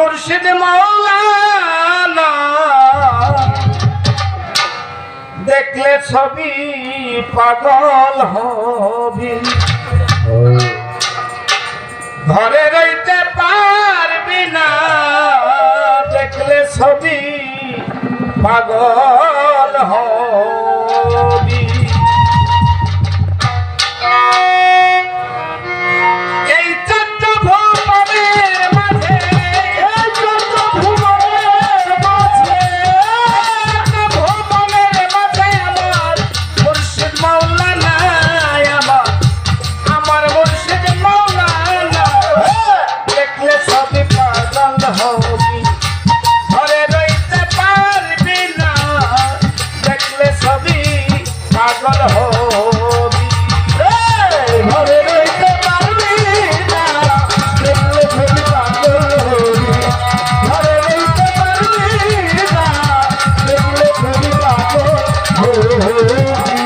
মুর্শিদ মাওলানা দেখলে ছবি পাগল হবি ঘরে রইতে পারবি না দেখলে ছবি পাগল হবি এই চট্ট ভুবনের মাঝে আমার মুর্শিদ মাওলানা আমার মুর্শিদ মাওলানা দেখলে ছবি পাগল হবি ঘরে রইতে পারবি না দেখলে ছবি পাগল হবি ঘরে রইতে পারবি না দেখলে ছবি পাগল হবি ঘরে রইতে পারবি না দেখলে ছবি পাগল হবি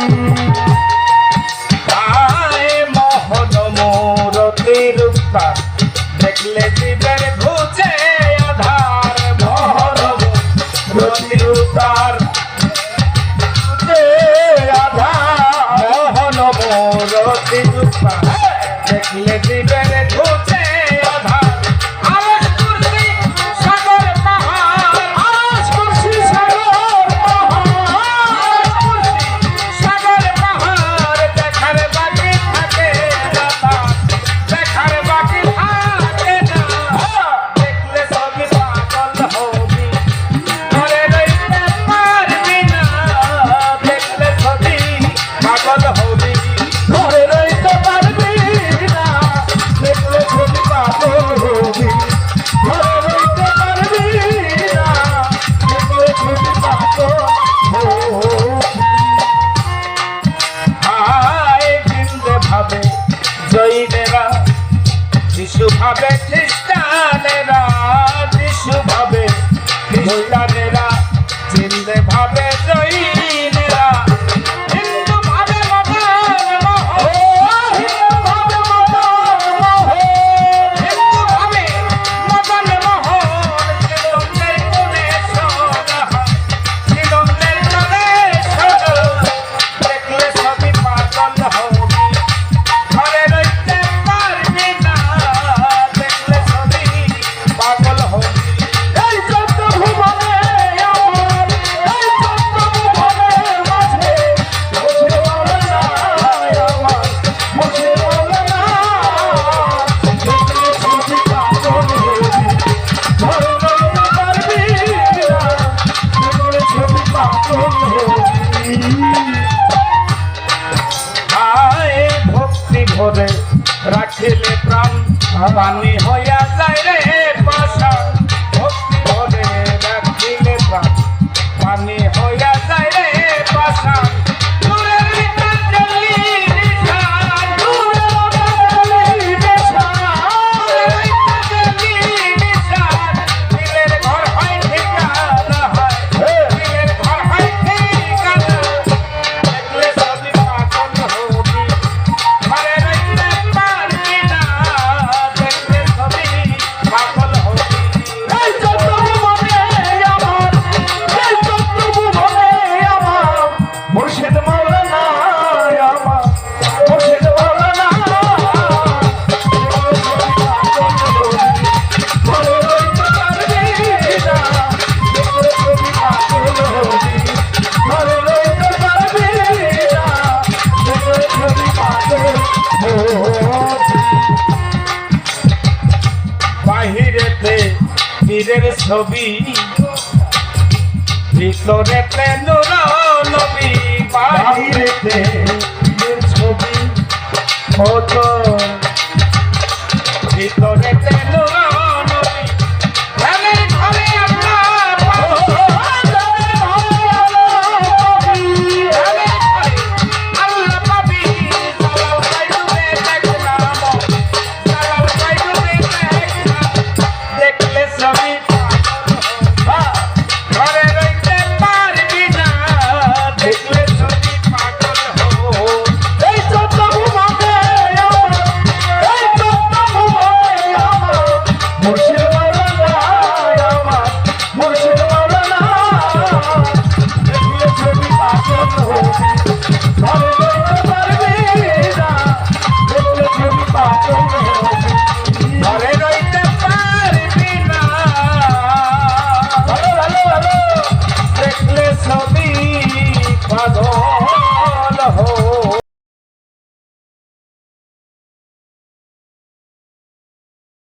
আয় মোহন মূরতির রূপা দেখলে জীবের ঘুচে আধার মোহন মূরতির উতার আধার মোহন মূরতির রূপা দেখলে জীবের ঘুচে আধার আওয়াজ করছি সাগর পাহাড় আওয়াজ করছি সাগর পাহাড় সাগর পাহাড় দেখার বাকি থাকে না দেখার বাকি থাকে না দেখলে ছবি পাগল হবি ঘরে রইতে পারবি না দেখলে ছবি পাগল হবি ঘরে রইতে পারবি না দেখলে ছবি পাগল হবি ঘরে রইতে পারবি না দেখলে ছবি পাগল হবি আয় জিন্দে ভাবে জৈনেরা যিশু ভাবে খ্রিস্টানেরা যিশু ভাবে খ্রিস্টানেরা জিন্দে ভাবে জৈনেরা হিন্দু ভাবে মদন মোহন হিন্দু ভাবে মদন মোহন হিন্দু ভাবে মদন মোহন শ্রীলঙ্কের কোণে সোনাহা শ্রীলঙ্কের কোণে সোনা দেখলে ছবি পাগল হবি ঘরে রইতে পারবি না দেখলে ছবি পাগল হবি এই চট্ট ভুবনে আমার এই চট্ট ভুবনের মাঝে মুর্শিদ মাওলানা আমার মুর্শিদ মাওলানা দেখলে ছবি পাগল হবি ঘরে রইতে পারবি না দেখলে ছবি পাগল হবি আয় ভক্তি ভরে রাখিলে প্রাণ পানি হইয়া যায় রে পাষাণ ভক্তি ভরে রাখিলে প্রাণ পানি হইয়া যায় রে পাষাণ নূরের ভিতর জ্বলি নিশান নূরের ভিতর জ্বলি নিশান নূরের ভিতর জ্বলি নিশান দিলের ঘর হয় ঠিকানা হয় দিলের ঘর হয় ঠিকানা দেখলে ছবি পাগল হবি ঘরে রইতে পারবি না দেখলে ছবি পাগল হবি এই চট্ট ভুবনে আমার এই চট্ট ভুবনে আমার মুর্শিদ মাওলানা আমার মুর্শিদ মাওলানা ঘরে রইতে পারবি না দেখলে ছবি পাগল হবি ঘরে রইতে পারবি না দেখলে ছবি পাগল হবি বাহিরেতে বীরের ছবি ভিতরেতে নূর নবী বাহিরেতে বীরের ছবি ফটো ভিতরে